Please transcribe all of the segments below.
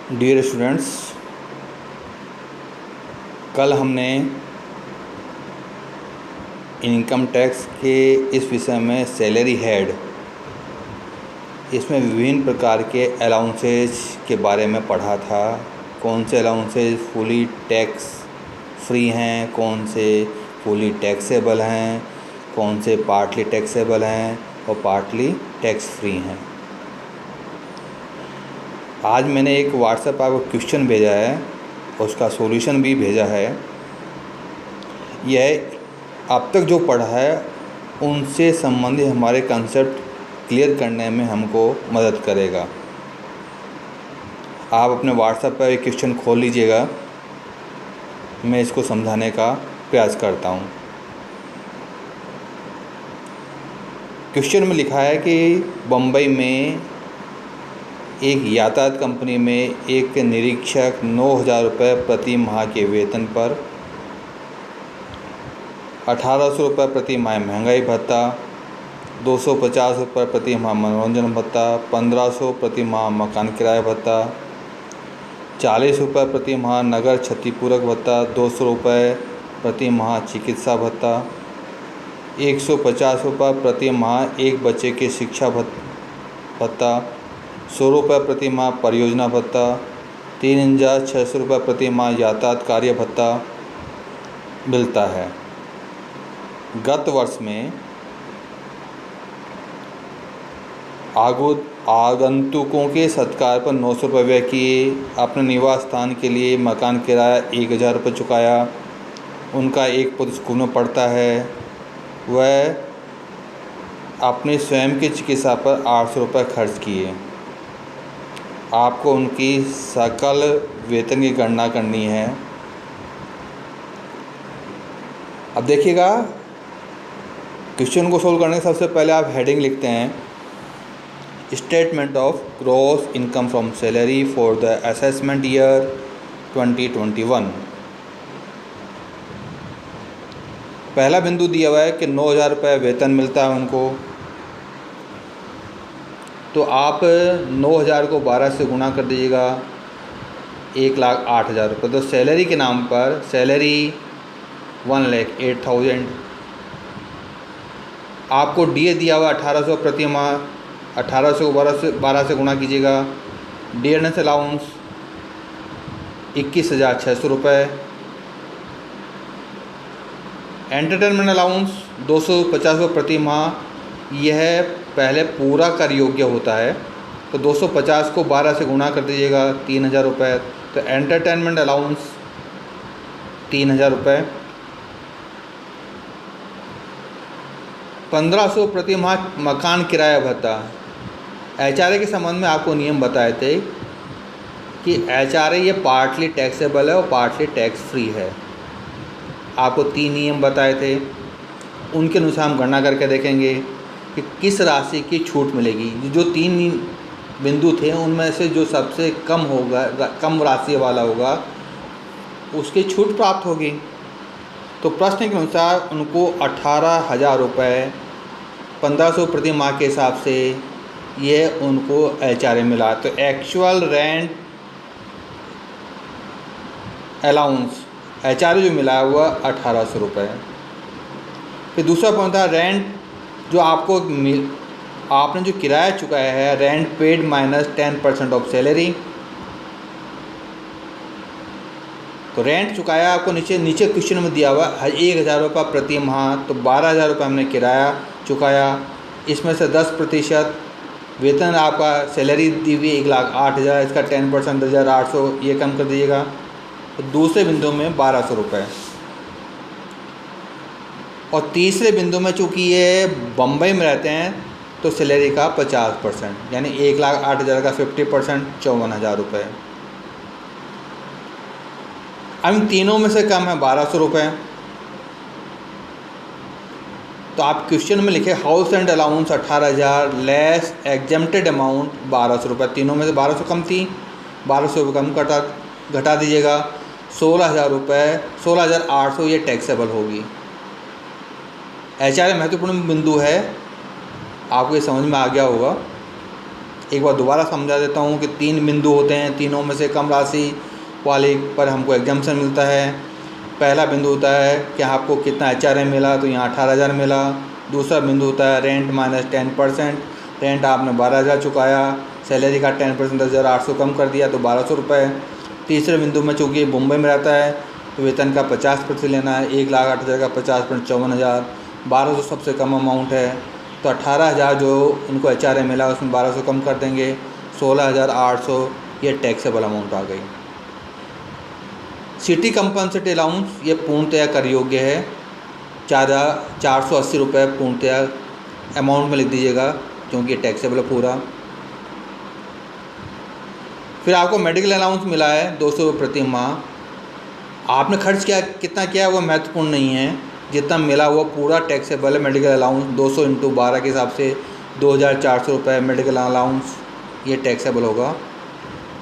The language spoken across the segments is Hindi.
डियर स्टूडेंट्स, कल हमने इनकम टैक्स के इस विषय में सैलरी हेड, इसमें विभिन्न प्रकार के अलाउंसेज के बारे में पढ़ा था। कौन से अलाउंसेज फुली टैक्स फ्री हैं, कौन से फुली टैक्सेबल हैं, कौन से पार्टली टैक्सेबल हैं और पार्टली टैक्स फ्री हैं। आज मैंने एक व्हाट्सएप आपको क्वेश्चन भेजा है, उसका सॉल्यूशन भी भेजा है। यह अब तक जो पढ़ा है उनसे संबंधित हमारे कंसेप्ट क्लियर करने में हमको मदद करेगा। आप अपने व्हाट्सएप पर एक क्वेश्चन खोल लीजिएगा, मैं इसको समझाने का प्रयास करता हूँ। क्वेश्चन में लिखा है कि बम्बई में एक यातायात कंपनी में एक निरीक्षक 9,000 रुपये प्रति माह के वेतन पर 1,800 रुपये प्रति माह महंगाई भत्ता, 250 रुपये प्रति माह मनोरंजन भत्ता, 1,500 प्रति माह मकान किराया भत्ता, 40 रुपये प्रति माह नगर क्षतिपूरक भत्ता, 200 रुपये प्रति माह चिकित्सा भत्ता, 150 रुपये प्रति माह एक बच्चे के शिक्षा भत्ता, 100 रुपये प्रति माह परियोजना भत्ता, 3,600 रुपये प्रति माह यातायात कार्य भत्ता मिलता है। गत वर्ष में आगंतुकों के सत्कार पर 900 रुपये व्यय किए, अपने निवास स्थान के लिए मकान किराया 1,000 रुपये चुकाया, उनका एक पुत्र स्कूल में पढ़ता है, वह अपने स्वयं की चिकित्सा पर 800 रुपये खर्च किए। आपको उनकी सकल वेतन की गणना करनी है। अब देखिएगा, क्वेश्चन को सोल्व करने से सबसे पहले आप हेडिंग लिखते हैं, statement of gross income from salary for the assessment year 2021। पहला बिंदु दिया हुआ है कि 9,000 रुपये वेतन मिलता है उनको, तो आप 9,000 को 12 से गुणा कर दीजिएगा, 1,08,000 रुपये। तो सैलरी के नाम पर सैलरी 1,08,000। आपको डी ए दिया हुआ 1,800 प्रति माह, 1,800 को 12 से गुणा कीजिएगा। डियरनेस अलाउंस 21,600 रुपये। एंटरटेनमेंट अलाउंस 250 रुपये प्रति माह, यह पहले पूरा कर योग्य होता है, तो 250 को 12 से गुणा कर दीजिएगा, 3,000 रुपये। तो एंटरटेनमेंट अलाउंस 3,000 रुपये। 1,500 प्रति माह मकान किराया भत्ता। HRA के संबंध में आपको नियम बताए थे कि HRA ये पार्टली टैक्सेबल है और पार्टली टैक्स फ्री है। आपको 3 नियम बताए थे, उनके अनुसार हम गणना करके देखेंगे कि किस राशि की छूट मिलेगी। जो 3 बिंदु थे उनमें से जो सबसे कम होगा, कम राशि वाला होगा, उसकी छूट प्राप्त होगी। तो प्रश्न के अनुसार उनको 18,000 रुपये 1,500 प्रति माह के हिसाब से ये उनको HRA मिला। तो एक्चुअल रेंट अलाउंस HRA जो मिला हुआ 1,800 रुपये। फिर दूसरा पॉइंट था रेंट, जो आपने जो किराया चुकाया है, rent paid minus 10% of salary. तो रेंट चुकाया आपको नीचे क्वेश्चन में दिया हुआ 1,000 रुपये प्रति माह, तो 12,000 रुपये हमने किराया चुकाया। इसमें से 10% वेतन आपका सैलरी दी हुई 1,08,000, इसका 10% 1,800 ये कम कर दीजिएगा। तो दूसरे बिंदु में 1,200 रुपये। और तीसरे बिंदु में चूँकि ये बम्बई में रहते हैं तो सैलरी का 50%, यानी 1,08,000 का 50% 54,000 रुपये। अब इन तीनों में से कम है 1,200 रुपये। तो आप क्वेश्चन में लिखे house and allowance 18,000 less exempted amount 1,200 रुपये। तीनों में से 1,200 कम थी, 1,200 रुपये कम घटा दीजिएगा। 16,000 रुपये, 16,800 ये टैक्सेबल होगी। HRA महत्वपूर्ण बिंदु है, आपको ये समझ में आ गया होगा। एक बार दोबारा समझा देता हूँ कि 3 बिंदु होते हैं, तीनों में से कम राशि वाले पर हमको एग्जाम्पशन मिलता है। पहला बिंदु होता है कि आपको कितना HRA मिला, तो यहाँ 18,000 मिला। दूसरा बिंदु होता है रेंट माइनस 10%, रेंट आपने 12,000 चुकाया, सैलरी का 10% 10,800 कम कर दिया तो 1,200 रुपये। तीसरे बिंदु में चूँकि मुंबई में रहता है तो वेतन का 50% लेना है, 1,08,000 का 50% 54,000, 1,200 सबसे कम अमाउंट है। तो 18,000 जो इनको HRA मिला उसमें 1,200 कम कर देंगे, 16,800 ये टैक्सेबल अमाउंट आ गई। सिटी कंपनसेट अलाउंस ये पूर्णतया कर योग्य है, 480 रुपये पूर्णतया अमाउंट में लिख दीजिएगा क्योंकि ये टैक्सेबल है पूरा। फिर आपको मेडिकल अलाउंस मिला है 200 प्रति माह। आपने खर्च कितना किया वो महत्वपूर्ण नहीं है, जितना मिला वो पूरा टैक्सेबल है। मेडिकल अलाउंस 200 × 12 के हिसाब से 2,400 रुपये मेडिकल अलाउंस ये टैक्सेबल होगा।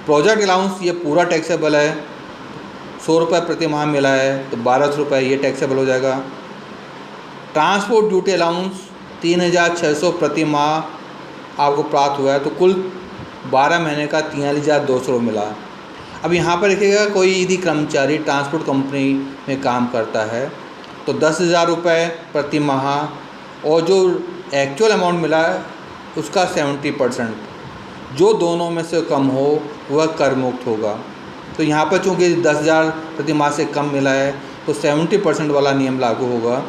प्रोजेक्ट अलाउंस ये पूरा टैक्सेबल है, 100 रुपये प्रति माह मिला है तो 1,200 रुपये ये टैक्सेबल हो जाएगा। ट्रांसपोर्ट ड्यूटी अलाउंस 3,600 प्रति माह आपको प्राप्त हुआ है, तो कुल 12 महीने का 43,200 मिला। अब यहाँ पर देखिएगा कोई यदि कर्मचारी ट्रांसपोर्ट कंपनी में काम करता है तो 10,000 रुपये प्रति माह, और जो एक्चुअल अमाउंट मिला है उसका 70% जो दोनों में से कम हो वह कर मुक्त होगा। तो यहाँ पर चूँकि 10,000 प्रति माह से कम मिला है तो 70% वाला नियम लागू होगा।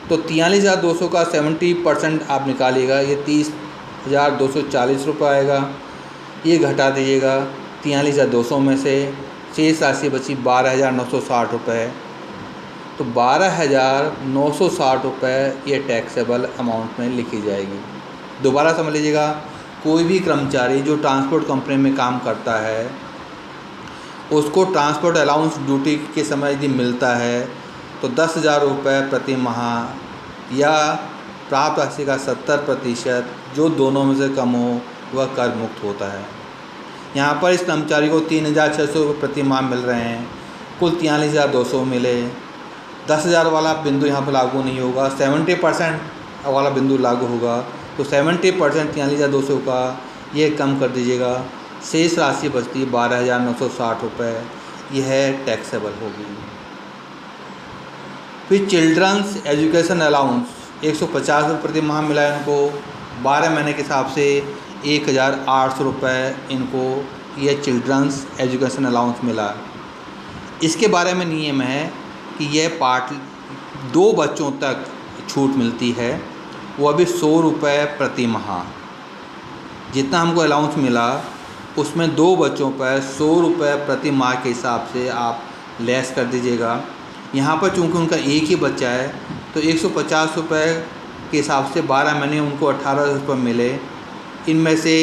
तो 43,200 का 70% आप निकालिएगा, ये 30,240 रुपये आएगा। ये घटा दीजिएगा 43,200 में से, शेष राशि बची 12,960 रुपये। तो 12,960 रुपये ये टैक्सेबल अमाउंट में लिखी जाएगी। दोबारा समझ लीजिएगा, कोई भी कर्मचारी जो ट्रांसपोर्ट कंपनी में काम करता है उसको ट्रांसपोर्ट अलाउंस ड्यूटी के समय यदि मिलता है तो 10,000 रुपये प्रति माह या प्राप्त राशि का 70% जो दोनों में से कम हो वह कर मुक्त होता है। यहाँ पर इस कर्मचारी को 3,600 रुपये प्रति माह मिल रहे हैं, कुल 43,200 मिले। 10,000 वाला बिंदु यहाँ पर लागू नहीं होगा, 70% वाला बिंदु लागू होगा। तो 70% 43,200 का ये कम कर दीजिएगा, शेष राशि बचती 12,960 रुपये, यह टैक्सेबल होगी। फिर चिल्ड्रंस एजुकेशन अलाउंस 150 रुपये प्रति माह मिला है इनको, 12 महीने के हिसाब से 1,800 रुपये इनको ये चिल्ड्रंस एजुकेशन अलाउंस मिला। इसके बारे में नियम है कि यह पार्ट 2 बच्चों तक छूट मिलती है, वह भी 100 रुपये प्रति माह। जितना हमको अलाउंस मिला उसमें 2 बच्चों पर 100 रुपये प्रति माह के हिसाब से आप लेस कर दीजिएगा। यहाँ पर चूँकि उनका एक ही बच्चा है तो 150 रुपये के हिसाब से 12 महीने उनको 1,800 रुपये मिले। इनमें से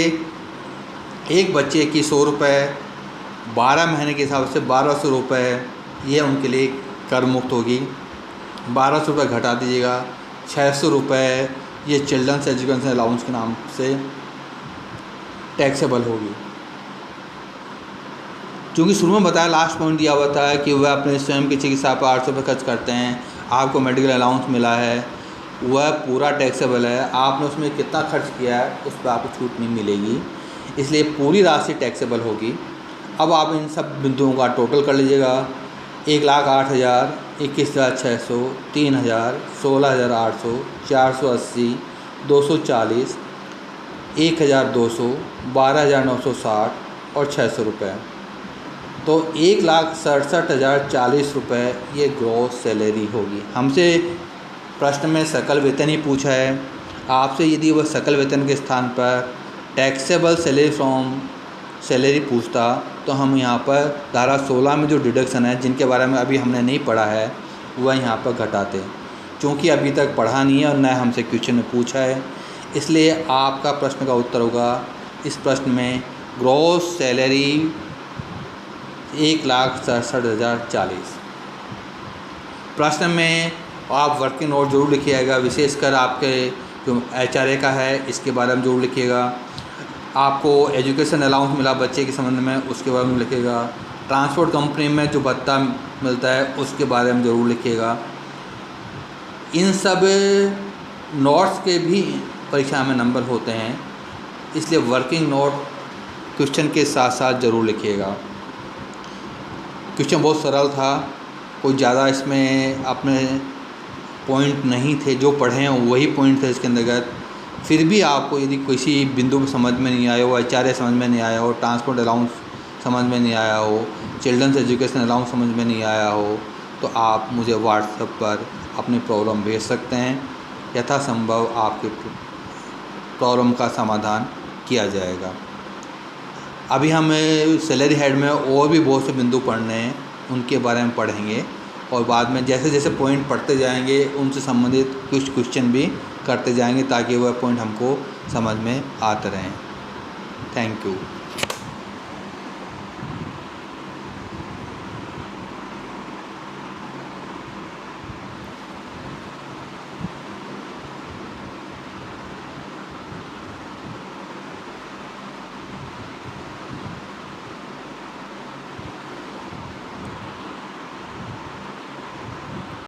एक बच्चे की 100 रुपये, 12 महीने के हिसाब से 1,200 रुपये ये उनके लिए कर मुक्त होगी। 1,200 रुपये घटा दीजिएगा, 600 रुपये ये चिल्ड्रंस एजुकेशन अलाउंस के नाम से टैक्सेबल होगी। क्योंकि शुरू में बताया, लास्ट पॉइंट दिया हुआ था कि वह अपने स्वयं की चिकित्सा पर 800 रुपये खर्च करते हैं, आपको मेडिकल अलाउंस मिला है, वह पूरा टैक्सेबल है। आपने उसमें कितना खर्च किया है उस पर आपको छूट नहीं मिलेगी, इसलिए पूरी राशि टैक्सेबल होगी। अब आप इन सब बिंदुओं का टोटल कर लीजिएगा, 1,08,000, 21,600, 3,000, 16,800, 480, 240, 1,200, 12,960 और 600 रुपये। तो 1,67,040 रुपये ये ग्रॉस सैलरी होगी। हमसे प्रश्न में सकल वेतन ही पूछा है, आपसे यदि वह सकल वेतन के स्थान पर टैक्सेबल सैलरी फ्रॉम सैलरी पूछता तो हम यहाँ पर धारा 16 में जो डिडक्शन है जिनके बारे में अभी हमने नहीं पढ़ा है वह यहाँ पर घटाते। क्योंकि अभी तक पढ़ा नहीं है और न हमसे क्वेश्चन में पूछा है, इसलिए आपका प्रश्न का उत्तर होगा इस प्रश्न में ग्रॉस सैलरी 1,67,040। प्रश्न में आप वर्किंग नोट जरूर लिखिएगा, विशेषकर आपके जो HRA का है इसके बारे में जरूर लिखिएगा। आपको एजुकेशन अलाउंस मिला बच्चे के संबंध में उसके बारे में लिखिएगा। ट्रांसपोर्ट कंपनी में जो भत्ता मिलता है उसके बारे में ज़रूर लिखिएगा। इन सब नोट्स के भी परीक्षा में नंबर होते हैं, इसलिए वर्किंग नोट क्वेश्चन के साथ साथ ज़रूर लिखिएगा। क्वेश्चन बहुत सरल था, कोई ज़्यादा इसमें अपने पॉइंट नहीं थे, जो पढ़े हैं वही पॉइंट थे इसके अंतर्गत। फिर भी आपको यदि किसी बिंदु में समझ में नहीं आया हो, एचआरए समझ में नहीं आया हो, ट्रांसपोर्ट अलाउंस समझ में नहीं आया हो, चिल्ड्रंस एजुकेशन अलाउंस समझ में नहीं आया हो, तो आप मुझे व्हाट्सएप पर अपनी प्रॉब्लम भेज सकते हैं। यथासंभव आपके प्रॉब्लम का समाधान किया जाएगा। अभी हमें सैलरी हेड में और भी बहुत से बिंदु पढ़ने हैं, उनके बारे में पढ़ेंगे और बाद में जैसे जैसे पॉइंट पढ़ते जाएंगे उनसे संबंधित कुछ क्वेश्चन भी करते जाएंगे ताकि वह पॉइंट हमको समझ में आते रहें। Thank you.